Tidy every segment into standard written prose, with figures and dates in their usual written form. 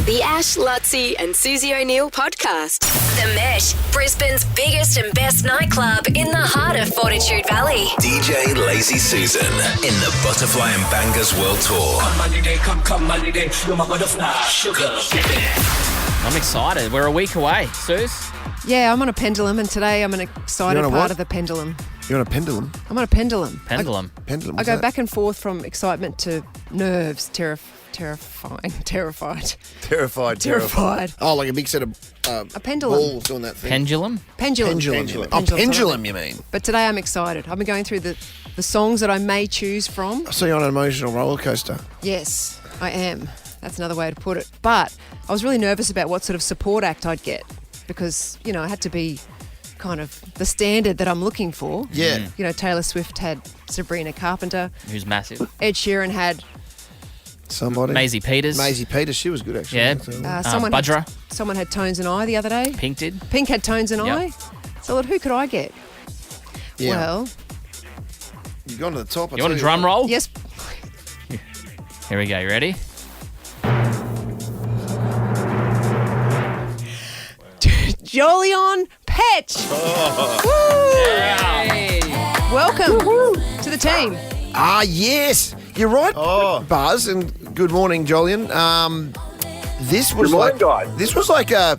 The Ash, Lutzi and Susie O'Neill podcast. The Mesh, Brisbane's biggest and best nightclub in the heart of Fortitude Valley. DJ Lazy Susan in the Butterfly and Bangers World Tour. Come money day, come money day. You're my butterfly, sugar. I'm excited. We're a week away. Suze? Yeah, I'm on a pendulum, and today I'm an excited You're on a part what? of the pendulum. You're on a pendulum? I'm on a pendulum. Pendulum. Pendulum, I what's go that? back and forth from excitement to nerves, terrified. Terrified. Oh, like a big set of A pendulum. balls doing that thing. Pendulum? Pendulum. Pendulum. Oh, Pendulum. pendulum, you mean? But today I'm excited. I've been going through the songs that I may choose from. So you're on an emotional roller coaster. Yes, I am. That's another way to put it. But I was really nervous about what sort of support act I'd get because, you know, I had to be kind of the standard that I'm looking for. Yeah. You know, Taylor Swift had Sabrina Carpenter. Who's massive? Ed Sheeran had Somebody. Maisie Peters. Maisie Peters, she was good actually. Yeah. someone Budra. Someone had Tones and I the other day. Pink did. Pink had Tones and Yep. I. So I thought, who could I get? Yeah. Well, You've gone to the top. You want a drum roll? yes. Here we go. You ready? Jolion Petch. Hey. Welcome to the team. Ah, yes. You're right, Buzz, and good morning, Jolyon. This was Good morning, like guys. this was like the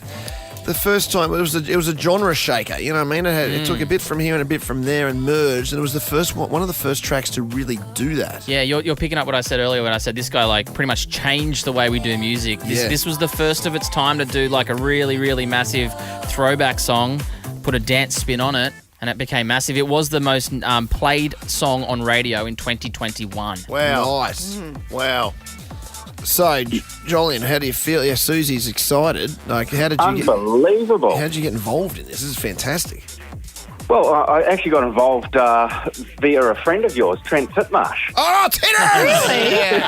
first time it was a genre shaker. You know what I mean? It took a bit from here and a bit from there and merged, and it was the first one of the first tracks to really do that. Yeah, you're picking up what I said earlier when I said this guy like pretty much changed the way we do music. This was the first of its time to do like a really, really massive throwback song, put a dance spin on it, and it became massive. It was the most played song on radio in 2021. Wow. Nice. Wow. So, Jolyon, how do you feel? Yeah, Susie's excited. Like, how did you Unbelievable. How did you get involved in this? This is fantastic. Well, I actually got involved via a friend of yours, Trent Titmarsh. Oh, Titters! Really?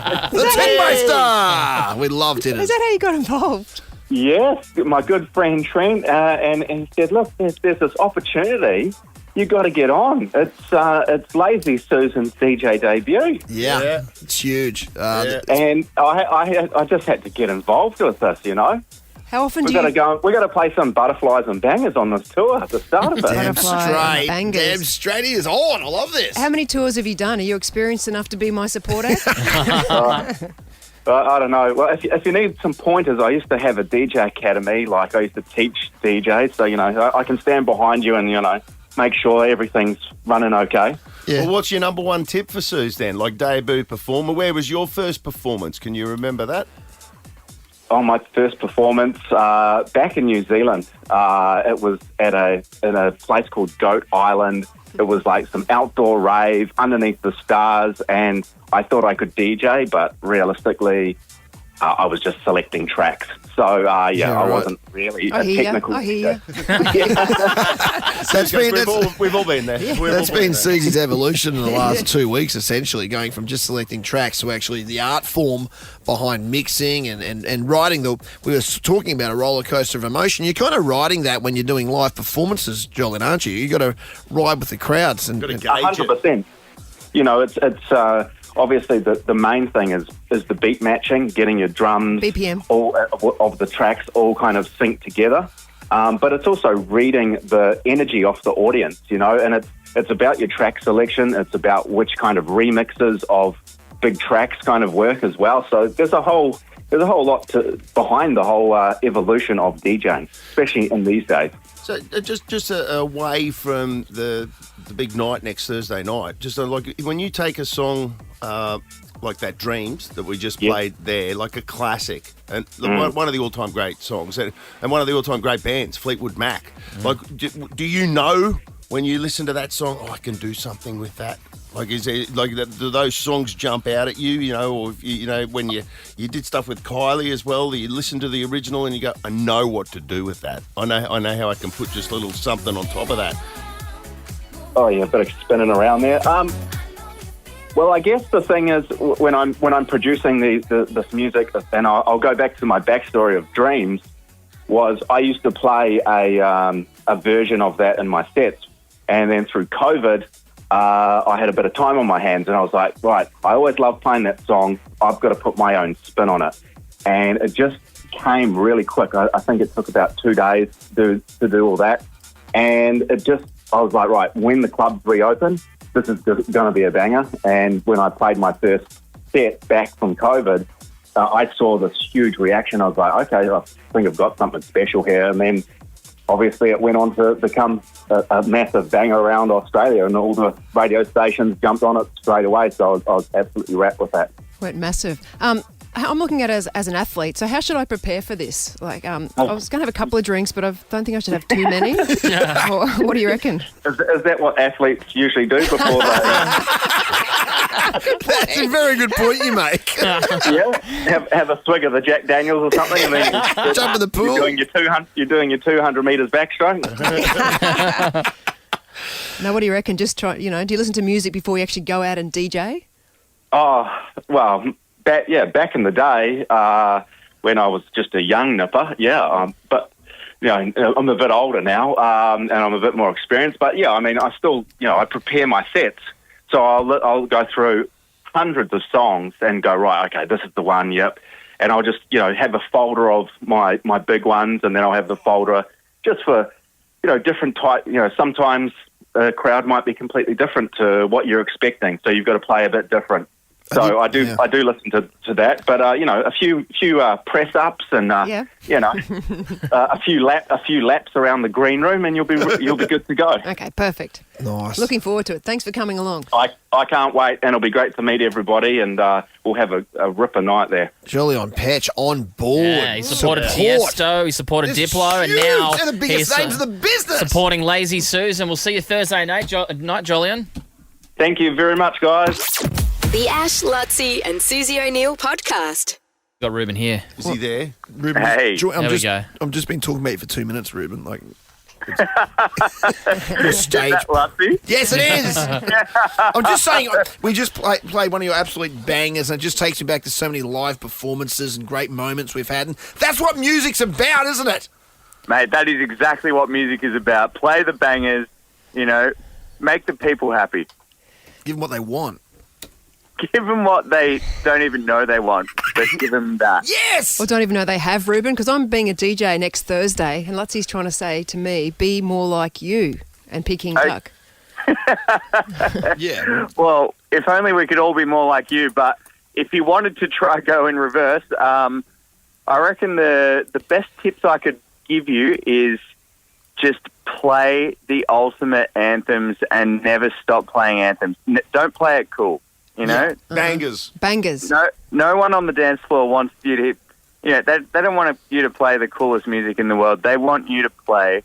The Tinmeister! We love Titters. Is that how you got involved? Yes, my good friend Trent, and he said, look, there's this opportunity. You got to get on. It's Lazy Susan's DJ debut. Yeah. It's huge. And I just had to get involved with this, you know. How often We do you... got to play some butterflies and bangers on this tour at the start of it. Damn Butterfly straight. bangers. Damn straight he is on. I love this. How many tours have you done? Are you experienced enough to be my support act? I don't know. Well, if you need some pointers, I used to have a DJ academy. Like, I used to teach DJs. So, you know, I can stand behind you and, you know, make sure everything's running okay. Yeah. Well, what's your number one tip for Suze then? Like debut performer, where was your first performance? Can you remember that? On my first performance back in New Zealand, it was in a place called Goat Island. It was like some outdoor rave underneath the stars, and I thought I could DJ, but realistically, I was just selecting tracks. So, I wasn't really I a hear technical you. I hear DJ. you. We've all been there. That's been Susie's evolution in the last 2 weeks, essentially, going from just selecting tracks to actually the art form behind mixing and writing we were talking about a roller coaster of emotion. You're kind of riding that when you're doing live performances, Jolyn, aren't you? You got to ride with the crowds. And, Got to and- gauge it. 100%. You know, it's obviously the main thing is the beat matching, getting your drums, BPM. all of the tracks all kind of sync together. But it's also reading the energy off the audience, you know, and it's about your track selection. It's about which kind of remixes of big tracks kind of work as well. So there's a whole lot behind the whole evolution of DJing, especially in these days. So just away from the big night next Thursday night, just like when you take a song like that Dreams that we just played there, like a classic, and one of the all-time great songs, and one of the all-time great bands, Fleetwood Mac. Like, do you know when you listen to that song, I can do something with that? Like, is it like do those songs jump out at you? You know, or you know when you did stuff with Kylie as well, you listen to the original and you go, I know what to do with that. I know how I can put just a little something on top of that. Oh yeah, a bit of spinning around there. Well, I guess the thing is when I'm producing this music, and I'll go back to my backstory of Dreams, was I used to play a version of that in my sets, and then through COVID, I had a bit of time on my hands, and I was like, right, I always love playing that song. I've got to put my own spin on it, and it just came really quick. I think it took about 2 days to do all that. And I was like, right, when the clubs reopen, this is going to be a banger. And when I played my first set back from COVID, I saw this huge reaction. I was like, okay, I think I've got something special here. And then obviously it went on to become a massive banger around Australia, and all the radio stations jumped on it straight away. So I was absolutely wrapped with that. Went massive. I'm looking at it as an athlete. So how should I prepare for this? Like, I was going to have a couple of drinks, but I don't think I should have too many. Or, what do you reckon? Is that what athletes usually do before they... That's a very good point you make. have a swig of the Jack Daniels or something, and then jump in the pool. You're doing your 200 metres backstroke. Now, what do you reckon? Just try. Do you listen to music before you actually go out and DJ? Oh well, back in the day when I was just a young nipper, but. I'm a bit older now, and I'm a bit more experienced. But yeah, I mean, I still, I prepare my sets. So I'll go through hundreds of songs and go, right, okay, this is the one, yep. And I'll just, have a folder of my big ones, and then I'll have the folder just for, different type. Sometimes a crowd might be completely different to what you're expecting, so you've got to play a bit different. So I do listen to that, but a few press ups and a few laps around the green room, and you'll be good to go. Okay, perfect. Nice. Looking forward to it. Thanks for coming along. I can't wait, and it'll be great to meet everybody, and we'll have a ripper night there. Julian Patch on board. Yeah, he supported Tiesto, he supported Diplo, and now they're the biggest names in the business. Supporting Lazy Suse, and we'll see you Thursday night, Julian. Thank you very much, guys. The Ash, Lutzi and Susie O'Neill podcast. Got Ruben here. Is he there? Ruben, Hey. There we go. I've just been talking about you for 2 minutes, Ruben. Like, Is stage. that Lutzi? Yes, it is. I'm just saying, we just played one of your absolute bangers, and it just takes me back to so many live performances and great moments we've had. And that's what music's about, isn't it? Mate, that is exactly what music is about. Play the bangers, make the people happy. Give them what they want. Give them what they don't even know they want, but give them that. Yes! Or don't even know they have, Ruben, because I'm being a DJ next Thursday, and Lutzi's trying to say to me, be more like you and Peking Duck. Yeah. Well, if only we could all be more like you, but if you wanted to try go in reverse, I reckon the best tips I could give you is just play the ultimate anthems and never stop playing anthems. Don't play it cool. Bangers. Bangers. No one on the dance floor wants you to, they don't want you to play the coolest music in the world. They want you to play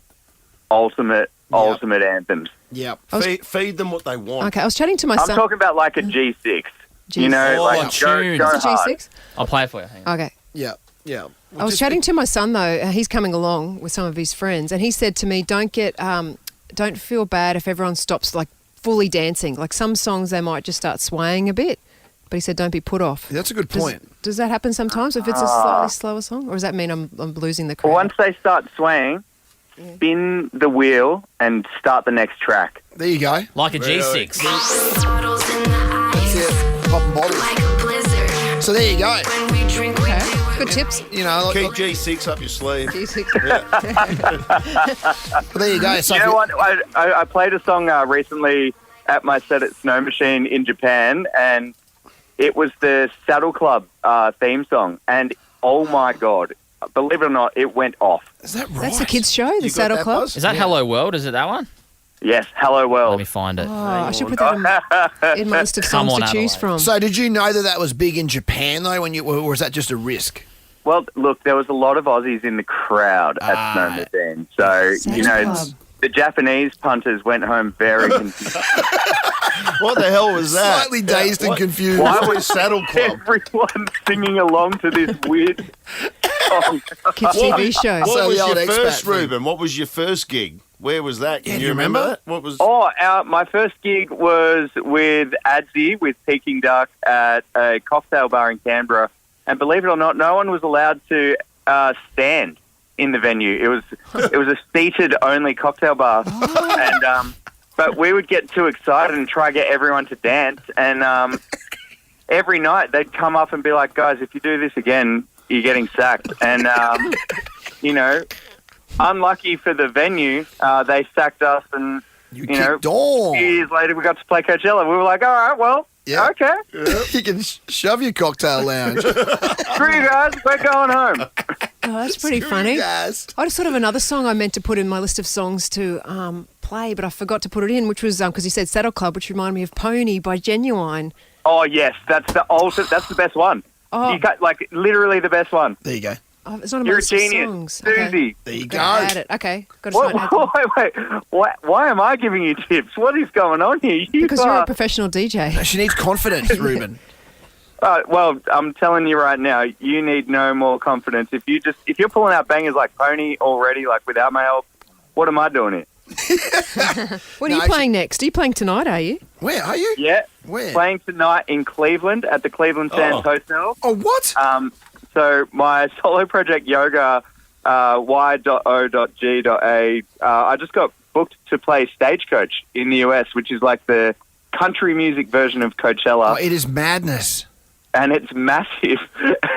ultimate anthems. Yeah. Feed them what they want. Okay, I was chatting to my son. I'm talking about like a G6. tune. Go It's a hard. G6? I'll play it for you. Hang on. Okay. Yeah. I was chatting to my son though. He's coming along with some of his friends, and he said to me, "Don't feel bad if everyone stops like fully dancing. Like some songs, they might just start swaying a bit." But he said, "Don't be put off." That's a good point. Does that happen sometimes if it's a slightly slower song, or does that mean I'm losing the crowd? Well, once they start swaying, spin the wheel and start the next track. There you go. Like a G6. Popping bottles. So there you go. Okay. Good tips. You know, Keep G6 up your sleeve. G6. Well, there you go. So You know what? I played a song recently at my set at Snow Machine in Japan, and it was the Saddle Club theme song. And oh my God, believe it or not, it went off. Is that right? That's the kids' show, the You got Saddle that, Club. Buzz? Is that Hello World? Is it that one? Yes, Hello Let World. me find it. Oh, I should put that in my list of Come songs on, to choose Adelaide. from. So did you know that was big in Japan though, or was that just a risk? Well, look, there was a lot of Aussies in the crowd at Snow Machine. So, Saddle Club. the Japanese punters went home very confused. What the hell was that? Slightly dazed and confused. Why was Saddle Club? Everyone singing along to this weird song. Kids' TV show. What So was the old your expat first, thing. Ruben? What was your first gig? Where was that? Can you remember that? What was? My first gig was with Adzi, with Peking Duck, at a cocktail bar in Canberra. And believe it or not, no one was allowed to stand in the venue. It was a seated only cocktail bar, and but we would get too excited and try to get everyone to dance. And every night they'd come up and be like, "Guys, if you do this again, you're getting sacked. And, you know, unlucky for the venue, they sacked us and, You know, kicked on. a few years later we got to play Coachella. We were like, all right, well, Yeah. okay. You can shove your cocktail lounge. Screw you guys, we're going home. Oh, that's pretty funny. Guys. I just thought of another song I meant to put in my list of songs to play, but I forgot to put it in, which was because you said Saddle Club, which reminded me of Pony by Genuine. Oh, yes, that's the best one. Oh. You got, like, literally the best one. There you go. Oh, it's not a You're a list of genius. songs. Susie. There you go. Add it. Okay. Got to What, start adding. why am I giving you tips? What is going on here? Because you're a professional DJ. She needs confidence, Ruben. Well, I'm telling you right now, you need no more confidence. If you're pulling out bangers like Pony already, like without my help, what am I doing here? What are you playing next? Are you playing tonight, are you? Where are you? Yeah. Where? Playing tonight in Cleveland at the Cleveland Sands Hotel. Oh, what? So my solo project, Yoga, Y.O.G.A, I just got booked to play Stagecoach in the US, which is like the country music version of Coachella. Oh, it is madness. And it's massive.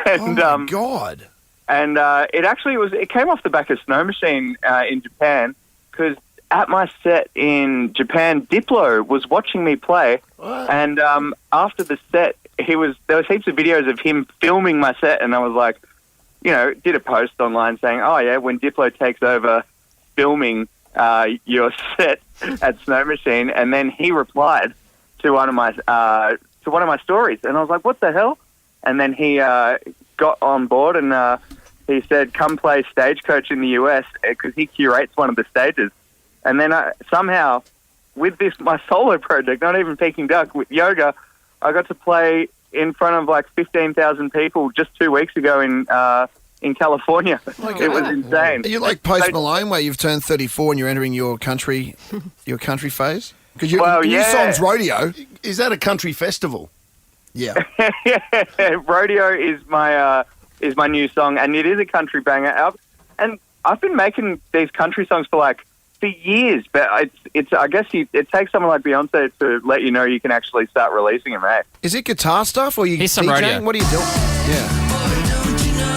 And, oh, my God. And it came off the back of Snow Machine in Japan, because at my set in Japan, Diplo was watching me play. What? And after the set, there was heaps of videos of him filming my set, and I was like, you know, did a post online saying, oh yeah, when Diplo takes over filming your set at Snow Machine, and then he replied to one of my stories, and I was like, what the hell? And then he got on board, and he said, come play Stagecoach in the US, because he curates one of the stages. And then somehow, with my solo project, not even Peking Duck, with Yoga, I got to play in front of like 15,000 people just 2 weeks ago in California. It was insane. Are you like Post Malone, where you've turned 34 and you're entering your country phase? Because your new song's Rodeo. Is that a country festival? Yeah. Rodeo is my new song, and it is a country banger. And I've been making these country songs for years, but it's I guess it takes someone like Beyonce to let you know you can actually start releasing them, eh? Is it guitar stuff or you Here's some DJing? rodeo. What are you doing? Yeah.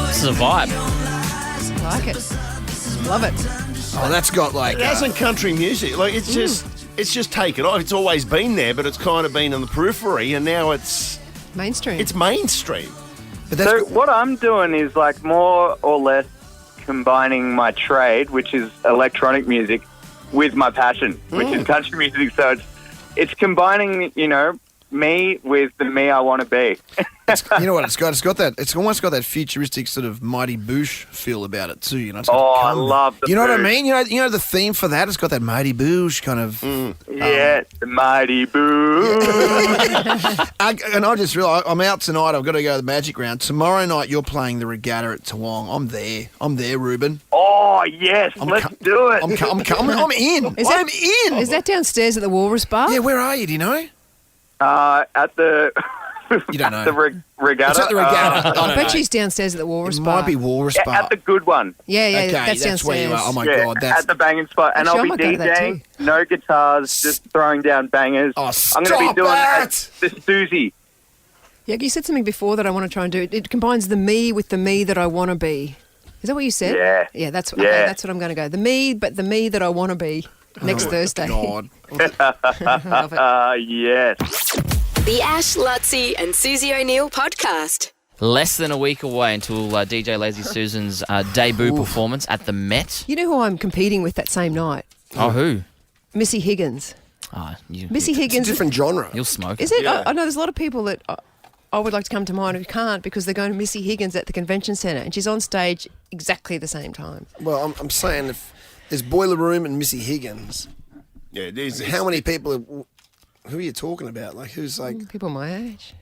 This is a vibe. I like it. Love it. Oh, that's got like... It hasn't country music. Like, it's just taken off. It's always been there, but it's kind of been on the periphery, and now it's Mainstream. mainstream. But that's So what I'm doing is like more or less combining my trade, which is electronic music, with my passion, which is country music. So it's combining, you know, me with the me I want to be. you know what it's got? It's almost got that futuristic sort of Mighty Boosh feel about it too. You know. It's Oh, got I love the You know what I Boosh. mean? You know the theme for that. It's got that Mighty Boosh kind of. Yeah, the mighty boo. And I just realised I'm out tonight. I've got to go to the Magic Round. Tomorrow night you're playing the Regatta at Toowong. I'm there, Ruben. Oh yes, let's do it. I'm in. I'm in. Is that downstairs at the Walrus Bar? Yeah, where are you? Do you know? At the You don't know. the regatta. It's at the Regatta. I bet she's downstairs at the Walrus It Bar. might be Walrus Bar. at the good one. Yeah, okay, that's downstairs. where you are. Oh my Yeah, God, that's at the banging spot, and Actually, I I'll might be go to that DJing. No guitars, just throwing down bangers. Oh, I'm going to be stop doing it! the Susie. Yeah, you said something before that I want to try and do. It combines the me with the me that I want to be. Is that what you said? Yeah. Yeah, that's Yeah. Okay, that's what I'm going to go. The me, but the me that I want to be next Thursday. God. Love it. Yes. The Ash, Lutzi and Susie O'Neill podcast. Less than a week away until DJ Lazy Susan's debut performance at the Met. You know who I'm competing with that same night? Oh, who? Missy Higgins. Missy It's a Higgins. different genre. You'll smoke. Is it? Yeah. I know there's a lot of people that I would like to come to mind who can't because they're going to Missy Higgins at the convention centre and she's on stage exactly the same time. Well, I'm saying if there's Boiler Room and Missy Higgins, Yeah, it is. how many people? Who are you talking about? Like who's like? People my age.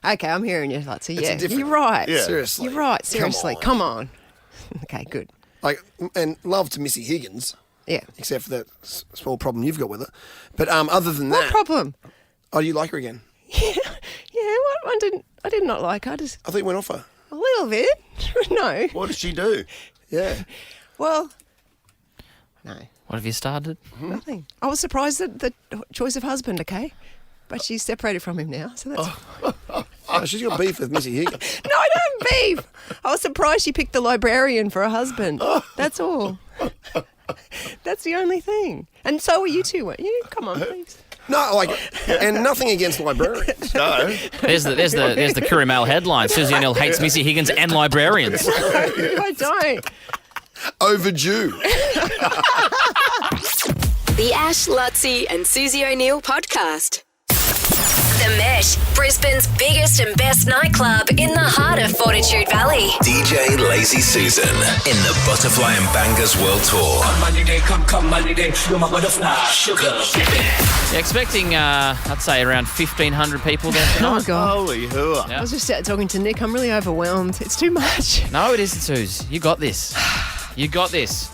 Okay, I'm hearing you, Lutzi. a Yeah, different- you're right. Yeah. Seriously. You're right. Seriously. Come on. Okay, good. Like, and love to Missy Higgins, Yeah. except for that small problem you've got with it. But other than What that, problem? oh, you like her again? Yeah. I did not like her. Just I thought you went off her. a little bit. No. What did she do? Yeah. Well, no. What have you started? Nothing. I was surprised at the choice of husband, okay? But she's separated from him now, so that's... Oh, she's got beef with Missy Higgins. No, I don't have beef. I was surprised she picked the librarian for a husband. That's all. That's the only thing. And so were you two, weren't you? Come on, please. No, and nothing against librarians. No. There's the Courier Mail headline. Susie O'Neill hates Missy Higgins and librarians. I don't. Overdue. The Ash, Lutzi and Susie O'Neill podcast. The Mesh, Brisbane's biggest and best nightclub in the heart of Fortitude Valley. DJ Lazy Susan in the Butterfly and Bangers World Tour. Money day, come money day. You're my butterfly, sugar. Yeah, expecting, I'd say, around 1,500 people there tonight. Oh, God. Holy hooah. I was just out talking to Nick. I'm really overwhelmed. It's too much. No, it isn't, Suze. You got this. You got this.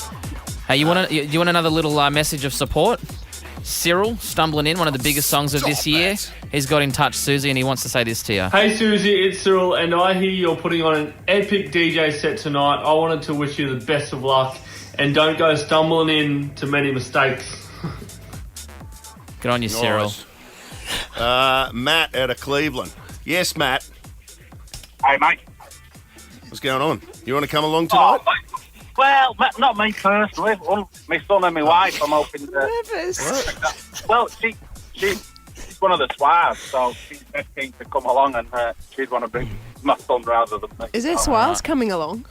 Hey, you want another little message of support? Cyril, stumbling in, one of the biggest songs of this year. He's got in touch, Susie, and he wants to say this to you. Hey Susie, it's Cyril, and I hear you're putting on an epic DJ set tonight. I wanted to wish you the best of luck, and don't go stumbling into many mistakes. Good on you, Cyril. Matt out of Cleveland. Yes, Matt. Hey, mate. What's going on? You want to come along tonight? Well, not me personally. My son and my wife, I'm hoping to... Nervous. Well, she's one of the swires, so she's dead keen to come along, and she'd want to bring my son rather than me. Is there swirls coming along?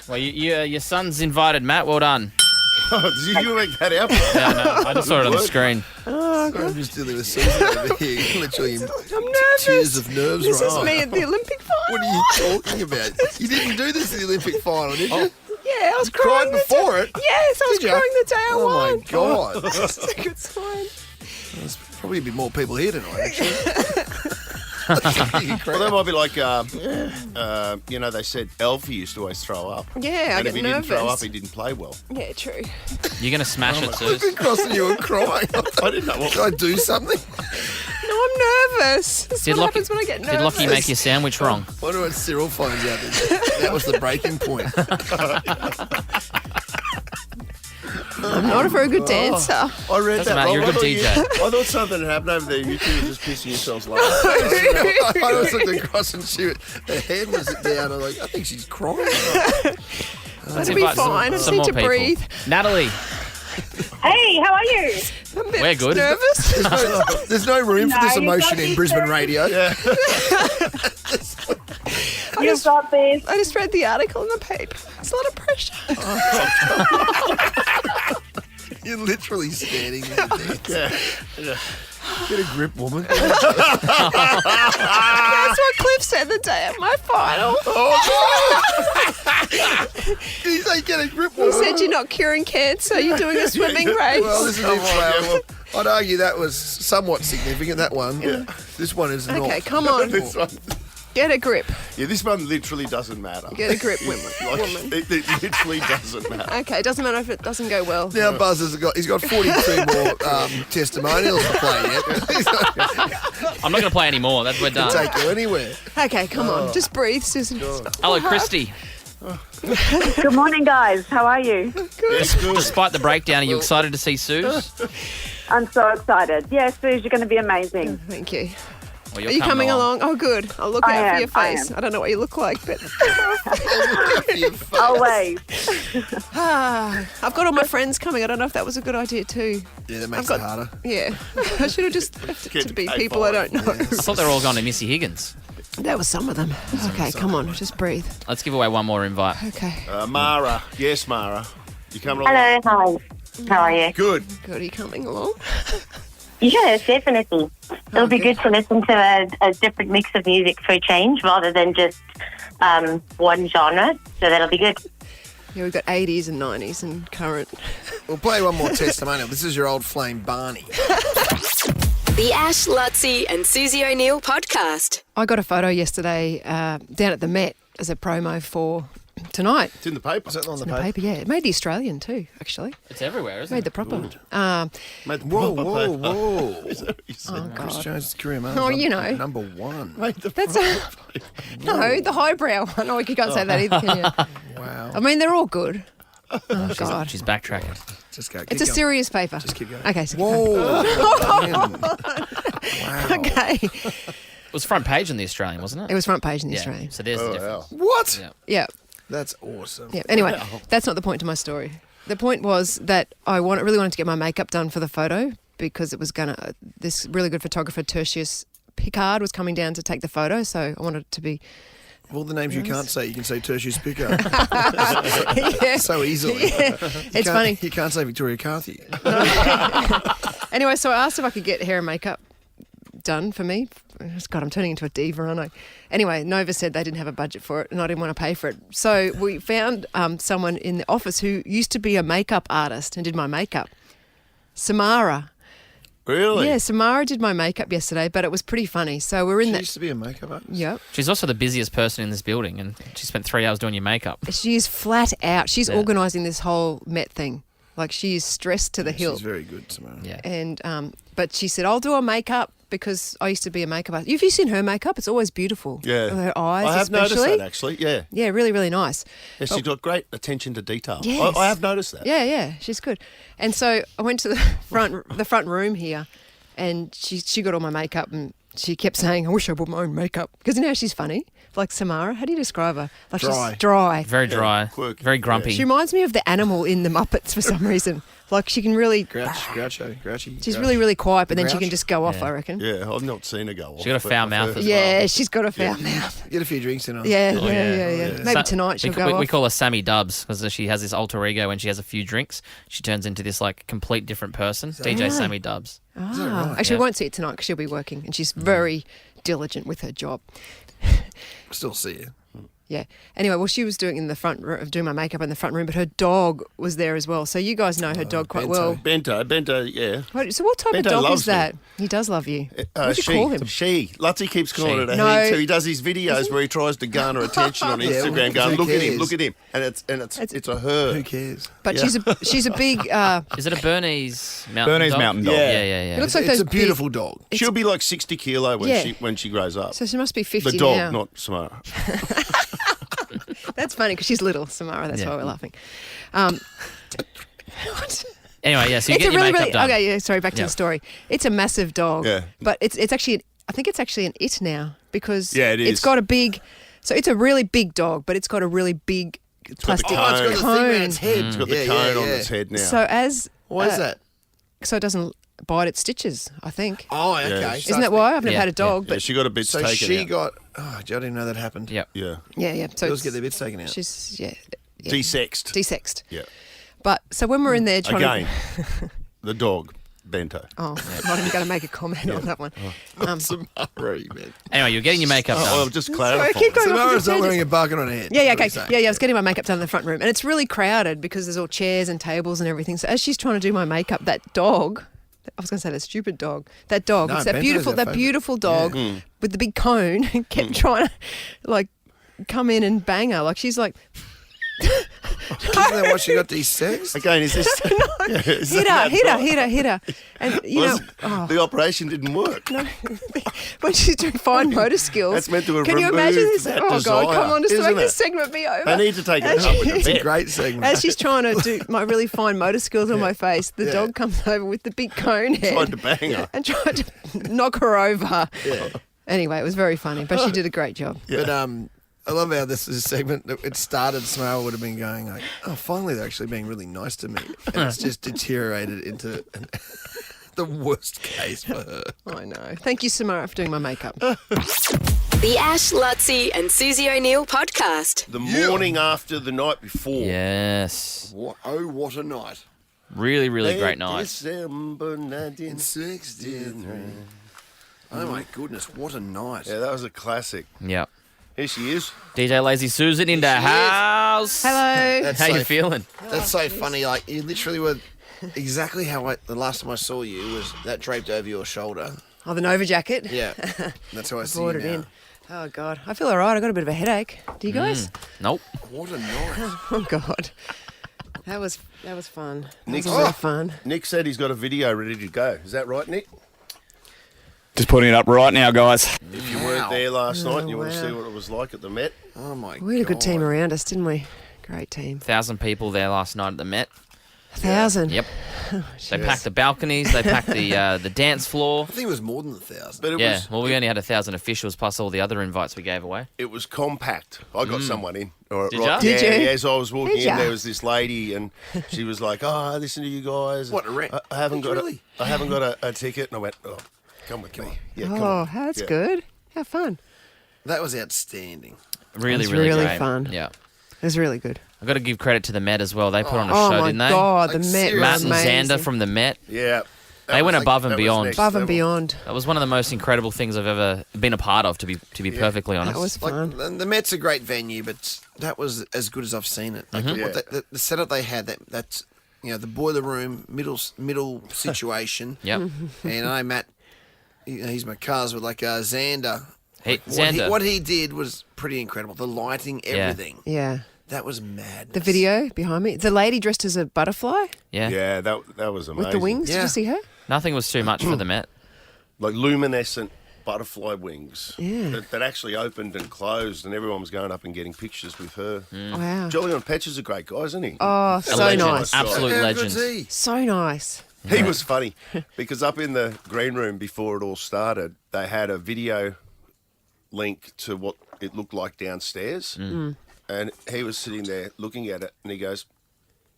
Well, your son's invited, Matt. Well done. Did you make that up? Yeah, no, I just saw it on the screen. Oh, I'm just dealing with Susan over here. Literally in I'm nervous. tears of nerves. This right is me at the Olympic final. What are you talking about? You didn't do this at the Olympic final, did you? Yeah, I was You crying cried before it? Yes, I was Did you? crying the day I won. Oh, my God. That's a good sign. There's probably a bit more people here tonight, actually. Well, that might be like, they said Alfie used to always throw up. Yeah, I and get if he nervous. didn't throw up, he didn't play well. Yeah, true. You're going to smash it, I've Suze. been crossing you and crying. I didn't know what. Did I do something? No, I'm nervous. That's what happens when I get nervous. Did Lockie make your sandwich wrong? I wonder what Cyril finds out. That was the breaking point. I'm not a very good dancer. I read Doesn't that matter, wrong. you're a good I thought DJ. I thought something had happened over there. You two were just pissing yourselves laughing. I was looking across and her head was down. I'm like, I think she's crying. Let's It'll be invite fine. I just some need more to people. breathe. Natalie, Hey, how are you? I'm a bit We're good. nervous. There's no room for this you've emotion got in these Brisbane two. radio. You've got this. I just read the article in the paper. It's a lot of pressure. You're literally standing there. Yeah. Get a grip, woman. That's what Cliff said the day at my final. Did you say get a grip, He woman? said you're not curing cancer, you're doing a swimming race. Well, this is well, I'd argue that was somewhat significant, that one. Yeah. This one is not. Okay, come on. This one, Get a grip. yeah, this one literally doesn't matter. Get a grip, woman. It literally doesn't matter. Okay, it doesn't matter if it doesn't go well. Now Buzz has got 42 more testimonials to play yet. I'm not going to play anymore. We're Can done. take you anywhere. Okay, come on. Just breathe, Susan. Hello, Christy. Good morning, guys. How are you? Despite the breakdown, are you excited to see Suze? I'm so excited. Yeah, Suze, you're going to be amazing. Thank you. Well, Are you coming along? Oh, good. I'll look I out for am, your I face. am. I don't know what you look like, but Always. I've got all my friends coming. I don't know if that was a good idea too. Yeah, that makes I've it harder. Yeah, I should have just left it Get to be paid people I for it. don't know. I thought they were all going to Missy Higgins. That was some of them. Okay, come on, just breathe. Let's give away one more invite. Okay, Mara. Yes, Mara. You coming along? Hello, hi. How are you? Good. good. Are you coming along? Yes, definitely. It'll be good to listen to a different mix of music for a change rather than just one genre. So that'll be good. Yeah, we've got 80s and 90s and current. We'll play one more testimonial. This is your old flame Barney. The Ash, Lutzi and Susie O'Neill podcast. I got a photo yesterday down at the Met as a promo for tonight. It's in the paper. Is that on the In the paper? paper, yeah. It made the Australian too, actually. It's everywhere, isn't Made it? the proper. Made the Whoa, proper whoa, paper. whoa. Is that what you said? Chris Jones' career man. Oh, you know. Number one. Made the That's proper no, the highbrow one. Oh, you can't say that either, can you? Wow. I mean, they're all good. Oh, God. She's backtracking. Just go. It's a serious paper. Just keep going. Okay. So Whoa. Okay. It was front page in the Australian, wasn't it? It was front page in the Yeah. Australian. So there's the difference. What? Yeah. Yeah. That's awesome. Yeah. Anyway, that's not the point to my story. The point was that I really wanted to get my makeup done for the photo because it was this really good photographer, Tertius Picard, was coming down to take the photo. So I wanted it to be. Of all the names you can't say, you can say Tertius Picker. Yeah. So easily. Yeah. It's funny. You can't say Victoria Carthy. Anyway, so I asked if I could get hair and makeup done for me. God, I'm turning into a diva, aren't I? Anyway, Nova said they didn't have a budget for it and I didn't want to pay for it. So we found someone in the office who used to be a makeup artist and did my makeup. Samara. Really? Yeah, Samara did my makeup yesterday, but it was pretty funny. So we're in She that. used to be a makeup artist. Yep. She's also the busiest person in this building, and she spent 3 hours doing your makeup. She is flat out. She's organising this whole Met thing. Like, she is stressed to the hilt. She's very good, Samara. Yeah. And but she said, I'll do a makeup because I used to be a makeup artist. Have you seen her makeup? It's always beautiful. Yeah. Her eyes, I have especially. noticed that, actually. Yeah. Yeah, really, really nice. Yeah, she's got great attention to detail. Yes. I have noticed that. Yeah, she's good. And so I went to the front room here, and she got all my makeup, and she kept saying, I wish I bought my own makeup. Because you know how she's funny? Like Samara. How do you describe her? Like Dry. She's dry. Very dry. Quirky. Very grumpy. She reminds me of the animal in the Muppets for some reason. Like she can really... Grouchy. She's really, really quiet, but then she Grouch? can just go off, Yeah. I reckon. Yeah, I've not seen her go off. She got a but foul I've mouth heard as Yeah, she's got a foul mouth. Get a few drinks in her. Yeah. yeah. Maybe So- tonight she'll we, go we, off. we call her Sammy Dubs because she has this alter ego. When she has a few drinks, she turns into this like complete different person. DJ right? Sammy Dubs. Actually, we won't see it tonight because she'll be working, and she's very diligent with her job. Still see you. Yeah. Anyway, well, she was doing doing my makeup in the front room, but her dog was there as well. So you guys know her dog quite well. Bento, yeah. So what type Bento of dog loves is that? He does love you. What do you call him? She. Lutzy keeps calling She. it a No. he too. He does these videos where he tries to garner attention on Yeah, Instagram, going, who "Look at him, cares? look at him," and it's a her. Who cares? But Yeah. she's a big. Is it a Bernese mountain Bernese dog? mountain dog. Yeah. It looks like It's those a beautiful dog. She'll be like 60 kilo when she grows up. So she must be 50 The dog, now. not Samara. That's funny because she's little, Samara. That's why we're laughing. What? Anyway, yeah. So you It's get a your really, makeup really done. okay. Yeah, sorry. Back to Yeah. the story. It's a massive dog. Yeah. But it's actually. I think it's actually an it now because Yeah, it it's is. got a big. So it's a really big dog, but it's got a really big plastic cone. Oh, it's got the thing around cone. its head. It's got the cone on its head now. So as Why is that? so it doesn't bite its stitches. I think. Oh, okay. Yeah. So Isn't that why? I've never Yeah, had a dog, yeah, but she got a bit So taken she out. got. Oh, I didn't know that happened. Yep. Yeah. yeah. So Girls it's- get their bits taken out. she's Desexed. desexed. Yeah. But so when we're in there trying Again, to. the dog, Bento. Oh, I'm not even going to make a comment on that one. Samara, man. Anyway, you're getting your makeup Oh, done. well, just clarify. keep going. Samara's not Just- wearing a bucket on her head. Yeah, That's okay. what he's Yeah, saying. I was getting my makeup done in the front room, and it's really crowded because there's all chairs and tables and everything. So as she's trying to do my makeup, that dog. I was going to say that stupid dog. That dog. No, it's that Bento's beautiful, our that favourite. beautiful dog Mm. with the big cone kept trying to like come in and bang her. Like she's like. Isn't that why she got desexed? Again, is this... is hit that her. right? And, you know, Was- The operation didn't work. when she's doing fine motor skills. That's meant to have Can you imagine removed this? that Oh, God, come desire, on, just to isn't make this it? segment be over. They need to take it As up with she- the It's a vet. great segment. As she's trying to do my really fine motor skills on my face, the dog comes over with the big cone head. Tried to bang her. And tried to knock her over. Anyway, it was very funny, but she did a great job. But I love how this is a segment that it started. Samara would have been going like, "Oh, finally they're actually being really nice to me," and it's just deteriorated into the worst case for her. I know. Thank you, Samara, for doing my makeup. The Ash, Lutzy and Susie O'Neill podcast. The morning after the night before. Yes. What a night! Really, really great night. December 1963. Oh my goodness, what a night! Yeah, that was a classic. Yep. Here she is. DJ Lazy Susan in the house. Hello. That's How so you feeling? That's so funny. Like you literally were exactly how the last time I saw you was that draped over your shoulder. Oh, the Nova jacket. Yeah, that's how I see you Brought it now. in. Oh, God. I feel all right. I got a bit of a headache. Do you guys? Nope. What a night! Oh, God. That was fun. That Nick's was a lot of fun. Nick said he's got a video ready to go. Is that right, Nick? Just putting it up right now, guys. If you weren't there last night and you want to wow. see what it was like at the Met. Oh my god! We had a good team around us, didn't we? Great team. 1,000 people there last night at the Met. 1,000. Yep. They packed the balconies. They packed the dance floor. I think it was more than 1,000. But We only had 1,000 officials plus all the other invites we gave away. It was compact. I got someone in. Did ya? Did you? Yeah, as I was walking Did in, ya? there was this lady, and she was like, "Oh, I listen to you guys. What, a rent? I haven't got Really? I haven't got a ticket." And I went, "Oh, come with me." Yeah, come Oh, on. that's Yeah. good. How fun. That was outstanding. Really, That's really, really great. fun. Yeah. It was really good. I've got to give credit to the Met as well. They put on a Oh show, my didn't they? God, the Like, Met were Matt and amazing. Xander from the Met. Yeah. They went above and beyond. Above and beyond. That was one of the most incredible things I've ever been a part of, to be perfectly honest. That was fun. Like, the Met's a great venue, but that was as good as I've seen it. Like, Mm-hmm. the setup they had, that's the boiler room, middle situation. Yep. And I know Matt, he's my cuz with Xander. Hey, What he did was pretty incredible. The lighting, everything. Yeah. That was madness. The video behind me. The lady dressed as a butterfly Yeah, that was amazing. with the wings. Did Yeah. you see her? Nothing was too much for the Met. Like luminescent butterfly wings Yeah. that actually opened and closed, and everyone was going up and getting pictures with her. Wow. Julian Petch is a great guy, isn't he? Oh, A so legend. nice. Absolute How legend. good's he? So nice. He was funny because up in the green room before it all started, they had a video link to what it looked like downstairs. And he was sitting there looking at it, and he goes,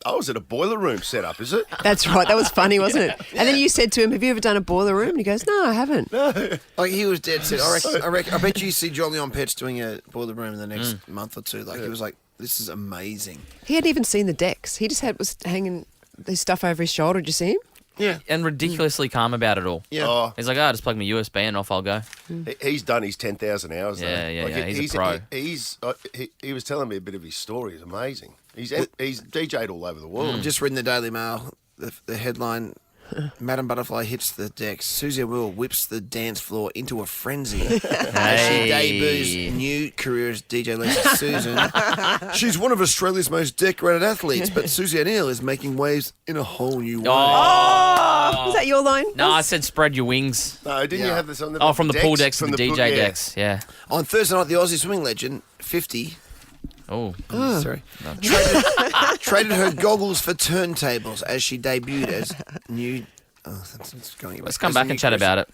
"Oh, is it a boiler room setup, is it?" That's right. That was funny, wasn't it? And then you said to him, "Have you ever done a boiler room?" And he goes, "No, I haven't." Like, he was dead set. I bet you see Jolyon Petch doing a boiler room in the next month or two. Like, he was like, "This is amazing." He hadn't even seen the decks. He just was hanging his stuff over his shoulder. Did you see him? Yeah. And ridiculously calm about it all. Yeah. Oh, He's like, oh, just plug my USB and off I'll go. he's done his 10,000 hours. Though. Yeah, he's a pro. He was telling me a bit of his story. It's amazing. He's DJ'd all over the world. I've just reading the Daily Mail, the headline, Madam Butterfly hits the decks. Suze Will whips the dance floor into a frenzy as she debuts new career as DJ Lisa Susan. She's one of Australia's most decorated athletes, but Susie O'Neill is making waves in a whole new way. Oh, was that your line? No, I said spread your wings. No, didn't you have this on the from the pool decks to the DJ pool- decks. Yeah. On Thursday night, the Aussie swimming legend, 50, Oh. sorry, traded her goggles for turntables as she debuted as new. That's going Let's come back and chat about it.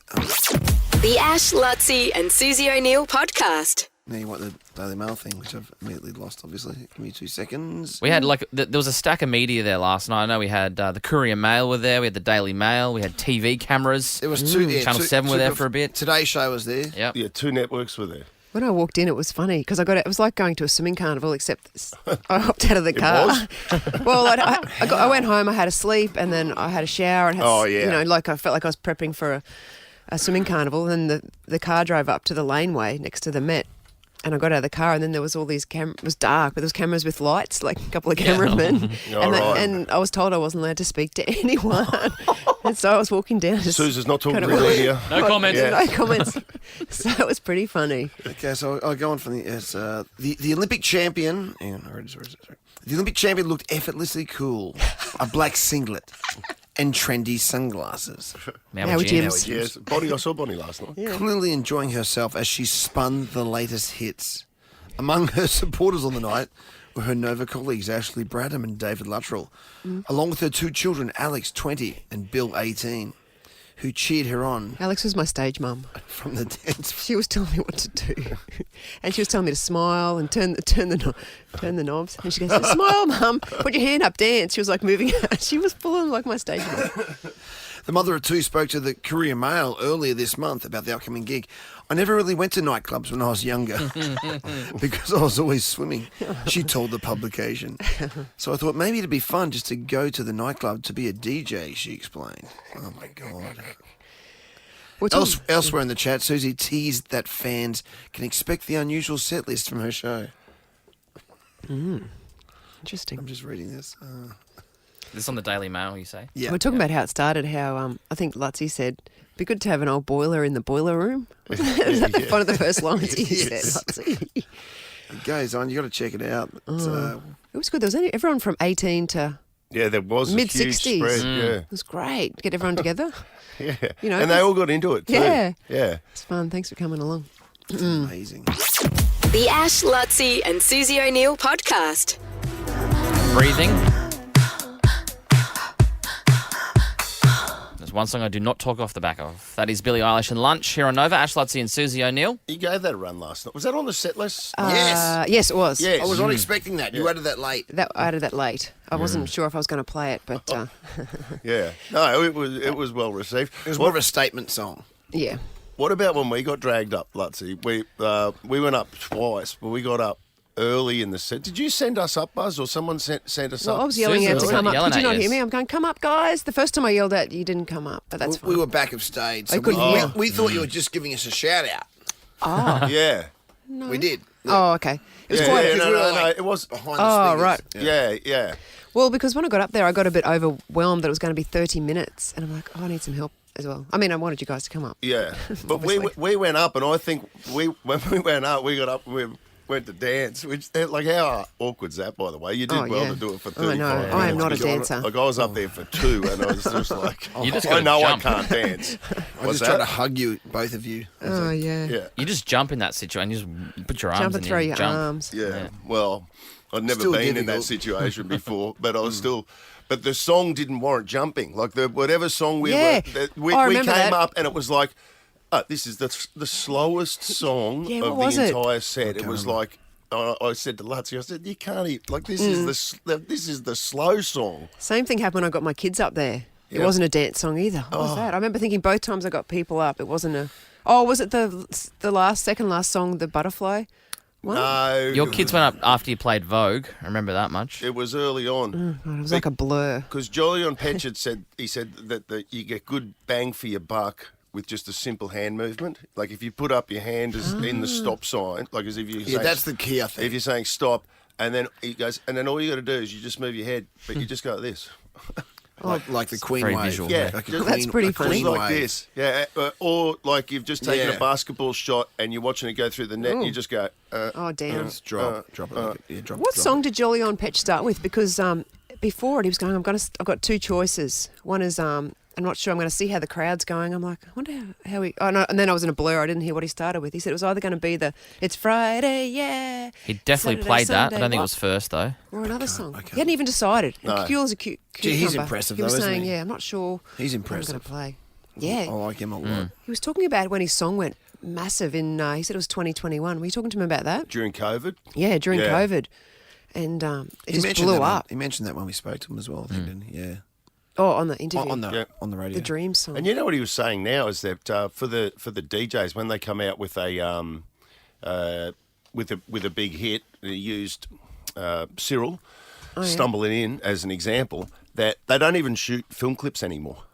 The Ash, Lutzi and Susie O'Neill podcast. Now you want the Daily Mail thing, which I've immediately lost, obviously. Give me 2 seconds. We had there was a stack of media there last night. I know we had the Courier Mail were there. We had the Daily Mail. We had TV cameras. There was two. Channel 7 were there for a bit. Today's Show was there. Yep. Yeah, 2 networks were there. When I walked in, it was funny because it was like going to a swimming carnival, except I hopped out of the car. Well, I went home, I had a sleep, and then I had a shower. And had, I felt like I was prepping for a swimming carnival. And then the car drove up to the laneway next to the Met. And I got out of the car, and then there was all these it was dark, but there was cameras with lights, like a couple of cameramen. And I was told I wasn't allowed to speak to anyone. And so I was walking down. Susan's not talking to the media. No comments. No comments. So it was pretty funny. Okay, so I'll go on from the Olympic champion. Hang on, sorry. The Olympic champion looked effortlessly cool. A black singlet and trendy sunglasses. Maui Jims. Yes, I saw Bonnie last night. Yeah. Clearly enjoying herself as she spun the latest hits. Among her supporters on the night were her Nova colleagues Ashley Bradham and David Luttrell, along with her 2 children, Alex, 20, and Bill, 18, who cheered her on Alex was my stage mum. from the dance floor. She was telling me what to do, and she was telling me to smile and turn the knobs. And she goes, "Smile, mum. Put your hand up, dance." She was like moving. She was full on like my stage mum. The mother of 2 spoke to the Courier Mail earlier this month about the upcoming gig. I never really went to nightclubs when I was younger because I was always swimming, she told the publication. So I thought maybe it'd be fun just to go to the nightclub to be a DJ, she explained. Oh, my God. Elsewhere in the chat, Susie teased that fans can expect the unusual set list from her show. Interesting. I'm just reading this. This on the Daily Mail, you say? Yeah. We're talking about how it started, how I think Lutzi said, it'd be good to have an old boiler in the boiler room. Was that one of the first lines he said, Lutzi? It goes on. You got to check it out. It was good. There was everyone from 18 to there was mid-60s. a huge spread. Yeah. It was great. Get everyone together. Yeah. You know, and they all got into it too. Yeah. Yeah. It's fun. Thanks for coming along. It's amazing. The Ash, Lutzi and Susie O'Neill podcast. Breathing. There's one song I do not talk off the back of. That is Billie Eilish and Lunch here on Nova. Ash Lutzi and Susie O'Neill. You gave that a run last night. Was that on the set list? Yes, it was. Yes. I was not expecting that. You added that late. I added that late. I wasn't sure if I was going to play it, but Yeah. No, it was well received. It was more of a statement song. yeah. What about when we got dragged up, Lutzi? We went up twice, but we got up early in the set. Did you send us up, Buzz, or someone sent us Well, up? I was yelling out to Susan come up. yelling Could you at not you. hear me? I'm going, come up, guys. The first time I yelled at you, didn't come up, but that's fine. We were back of stage. I So couldn't hear. we thought you were just giving us a shout out. Oh. Yeah. We did. Oh, okay. It was Yeah, quite yeah, because no, we were no, like it was. behind the Oh, speakers. right. Yeah. Well, because when I got up there, I got a bit overwhelmed that it was going to be 30 minutes. And I'm like, oh, I need some help as well. I mean, I wanted you guys to come up. Yeah, but we went up, and I think when we went up, we got up and we went to dance. Which, like, how awkward's that, by the way? You did well to do it for 35 minutes. I am not a because dancer. Like, I was up there for 2, and I was just like, You just I gotta know jump. I can't dance. I What's just tried to that? hug you, both of you. Oh, yeah. Yeah, You just jump in that situation. You just put your arms Jump in and the throw air your and jump. arms. yeah. Well, I'd never Still been in that difficult. situation before, but I was still. But the song didn't warrant jumping. Like whatever song we Yeah. we I came remember that. up, and it was like, this is the slowest song Yeah, what of was the it? entire set. It was like. I said to Lutzi, I said, you can't eat, like, this is the slow song. Same thing happened when I got my kids up there. It Yeah. wasn't a dance song either. What was that? I remember thinking both times I got people up, it wasn't a... Oh, was it the second last song, the Butterfly one? No. Your kids went up after you played Vogue. I remember that much. It was early on. God, it was like a blur. Because Julian Petch had said that you get good bang for your buck with just a simple hand movement. Like if you put up your hand as in the stop sign, like as if you That's the key, I think. if you're saying stop, and then he goes, and then all you got to do is you just move your head, but you just go like this. Like the Queen Very wave. visual. Yeah, Like a just- That's pretty a funny. Queen Like wave. this, yeah, or like you've just taken Yeah. a basketball shot and you're watching it go through the net. And you just go, Oh, damn. Just drop it. Like drop What drop song did Jolly on Petch start with? Because before it, he was going, I've got two choices. One is, I'm not sure, I'm going to see how the crowd's going. I'm like, I wonder how he... Oh, no, and then I was in a blur. I didn't hear what he started with. He said it was either going to be It's Friday, yeah. He definitely Saturday, played that. I Sunday, don't think it what? was first, though. Or another song. He hadn't even decided. No. And Cool is a cute Gee, he's cucumber. impressive He was though, isn't saying, he? yeah, I'm not sure He's what I'm going impressive. to play. Yeah. I like him a lot. He was talking about when his song went massive in, he said it was 2021. Were you talking to him about that? during COVID. Yeah, during Yeah. COVID. And it He just mentioned blew that up. He mentioned that when we spoke to him as well, I think, didn't he? Yeah. Oh, on the interview. On the radio. the Dream song. And you know what he was saying now is that for the DJs when they come out with a with a big hit, they used Cyril stumbling in as an example, that they don't even shoot film clips anymore.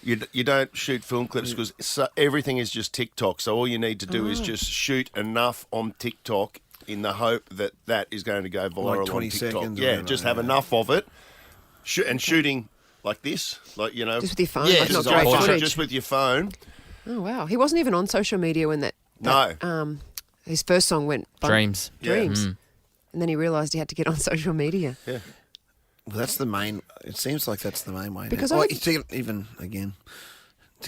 You don't shoot film clips because everything is just TikTok. So all you need to do is just shoot enough on TikTok in the hope that is going to go viral Like 20 on TikTok. seconds or Yeah, whatever, just have yeah. enough of it. And shooting like this, like, you know. Just with your phone, Yeah, like just not great iPhone. footage. Just with your phone. Oh, wow. He wasn't even on social media when his first song went bump. Dreams. Dreams. Yeah. And then he realised he had to get on social media. Yeah. Well, that's the main. It seems like that's the main way. Because now. I- To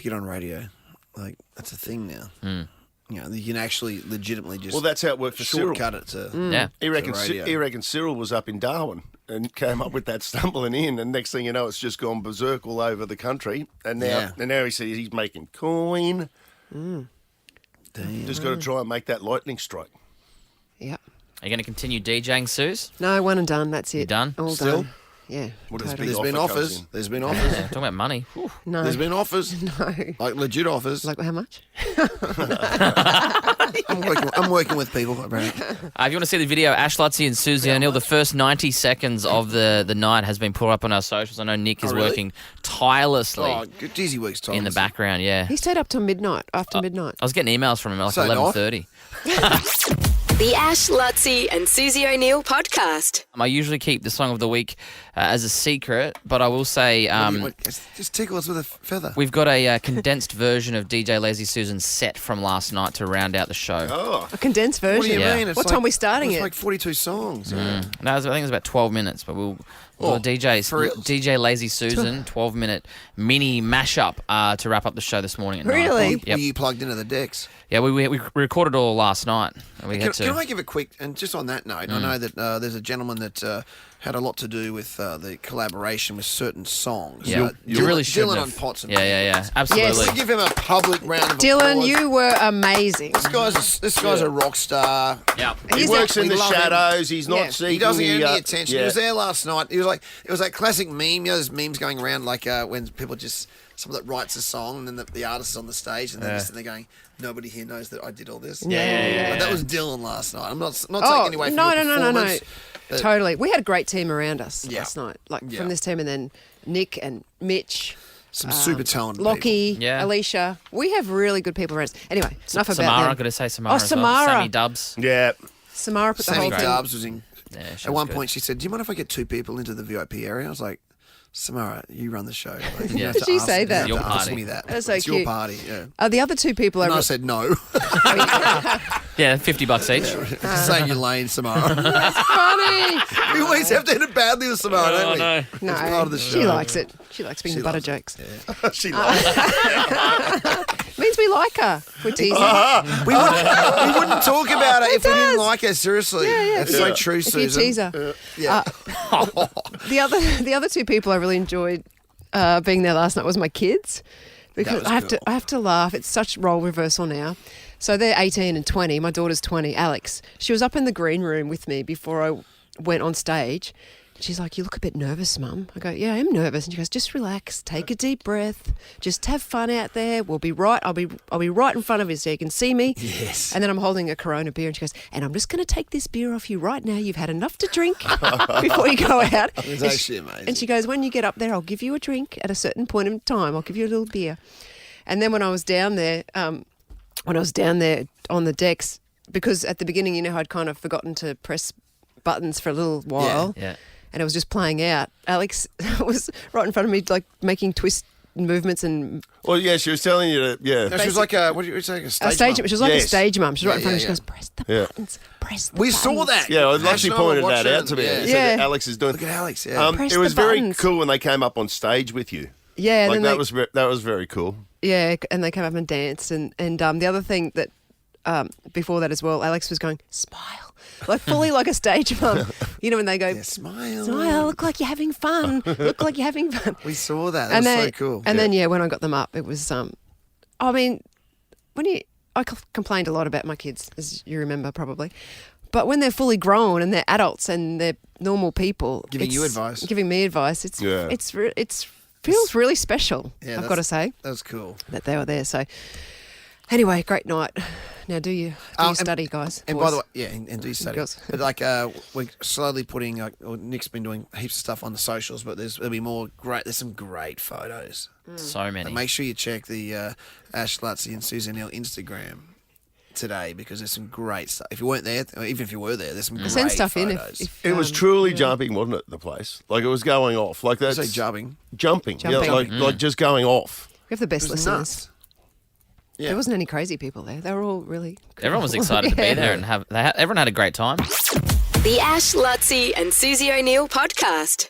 get on radio, like that's a thing now. Mm. You know, you can actually legitimately just Well, that's how it worked for Cyril. shortcut it to. Yeah. He reckons radio. he reckons Cyril was up in Darwin and came up with that stumbling in, and next thing you know, it's just gone berserk all over the country. And now he says he's making coin. Damn. Just got to try and make that lightning strike. Yeah. Are you going to continue DJing, Suze? No, one and done. That's it. You done? All Still? done. Yeah. What is totally. big There's been offer comes offers. in. There's been offers. Yeah, talking about money. Whew. No. There's been offers. No. Like legit offers. Like how much? I'm working with people. Apparently. If you want to see the video, Ash Lutzi and Susie O'Neill, the first 90 seconds of the night has been put up on our socials. I know Nick is really? working tirelessly Oh, good. Geez, he works in the background, yeah. He stayed up till midnight, after midnight. I was getting emails from him at like So did I. 11:30. The Ash, Lutzi and Susie O'Neill podcast. I usually keep the song of the week as a secret, but I will say Just tickle us with a feather. we've got a condensed version of DJ Lazy Susan's set from last night to round out the show. Oh, A condensed version. What do you Yeah. mean? It's What like, time are we starting it's it? like 42 songs. No, I think it was about 12 minutes, but we'll Oh, DJ Lazy Susan 12-minute mini mashup to wrap up the show this morning at 9. Really? Yep. Were you plugged into the decks? Yeah, we recorded it all last night. And we had to. Can I give a quick, and just on that note, I know that there's a gentleman that had a lot to do with the collaboration with certain songs. Yeah, you really should Dylan have. on Pots and Yeah, absolutely. Yes. Give him a public round of Dylan, applause. you were amazing. This guy's a rock star. Yeah, he works in the shadows. He's not seeking. He doesn't get any attention. Yeah. He was there last night. He was like, it was that classic meme. You know, there's memes going around like when people just someone that writes a song and then the artist is on the stage and they're just they're going, nobody here knows that I did all this. Yeah. Like, that was Dylan last night. I'm not taking away from no. performance. But Totally. We had a great team around us last night, from this team, and then Nick and Mitch. Some super talented Lockie, people. Alicia. We have really good people around us. Anyway, enough about Samara, them. I've got to say Samara as well. Samara. Sammy Dubs. Yeah. Samara put the whole Sammy thing. Dubs was in. Yeah, At one point, she said, "Do you mind if I get 2 people into the VIP area?" I was like, "Samara, you run the show." Like, you don't have Did to you ask- say you don't that? have to Your ask party. me that. That's so it's your cute. party. Yeah. The other 2 people And are. I said no. Yeah, $50 each. Save your lane, Samara. That's funny. We always have to end it badly with Samara, don't we? no. No, It's part of the show. she likes it. She likes being She the butter loves it. jokes. Yeah. She loves it. Means we like her. We're teasing. We wouldn't talk about it if we didn't does. like her. Seriously, that's so true, If you Susan. tease her. Yeah. The other 2 people I really enjoyed being there last night was my kids, because was cool. I have to laugh. It's such role reversal now. So they're 18 and 20. My daughter's 20. Alex, she was up in the green room with me before I went on stage. She's like, "You look a bit nervous, Mum." I go, "Yeah, I am nervous." And she goes, "Just relax, take a deep breath, just have fun out there. We'll be right. I'll be right in front of you so you can see me." Yes. And then I'm holding a Corona beer, and she goes, "And I'm just going to take this beer off you right now. You've had enough to drink before you go out." It's actually amazing. And she goes, "When you get up there, I'll give you a drink at a certain point in time. I'll give you a little beer." And then when I was down there on the decks, because at the beginning, you know, I'd kind of forgotten to press buttons for a little while. Yeah. And it was just playing out. Alex was right in front of me, like making twist movements and Well, yeah, she was telling you to, yeah. No, she was like a stage a stage. mum. She was like a Yes. stage mum. She was right in front of me. She yeah. goes, "Press the Yeah. buttons. Press the We buttons." saw that. Yeah, I actually National pointed watch that out it. to me. Yeah. He said Yeah. that Alex is doing. Look at Alex. Yeah. Press It was the very buttons. cool when they came up on stage with you. Yeah, and Like then that was very cool. Yeah, and they came up and danced. And the other thing that before that as well, Alex was going, "Smile," like fully like a stage mum. You know, when they go, Smile. look like you're having fun. Look like you're having fun. We saw that. That And was then, so cool. And then, when I got them up, it was, I mean, I complained a lot about my kids, as you remember probably. But when they're fully grown and they're adults and they're normal people, Giving you advice. giving me advice, it's feels really special. Yeah, I've got to say that was cool. that they were there. So anyway, great night. Now do you study, guys? And boys? by the way, yeah, and do study. Girls. But like, we're slowly putting. Nick's been doing heaps of stuff on the socials, but there'll be more great. There's some great photos. So many. And make sure you check the Ash Lutzy and Suse O'Neill Instagram today, because there's some great stuff. If you weren't there, or even if you were there, there's some great Send stuff photos. in if It was truly jumping, wasn't it? The place, like it was going off, like that. Say jumping. Jumping. Yeah, Jumping. like just going off. we have the best It was listeners. nuts. Yeah. There wasn't any crazy people there. They were all really cool. Everyone was excited to be there, and everyone had a great time. The Ash, Lutzy and Susie O'Neill podcast.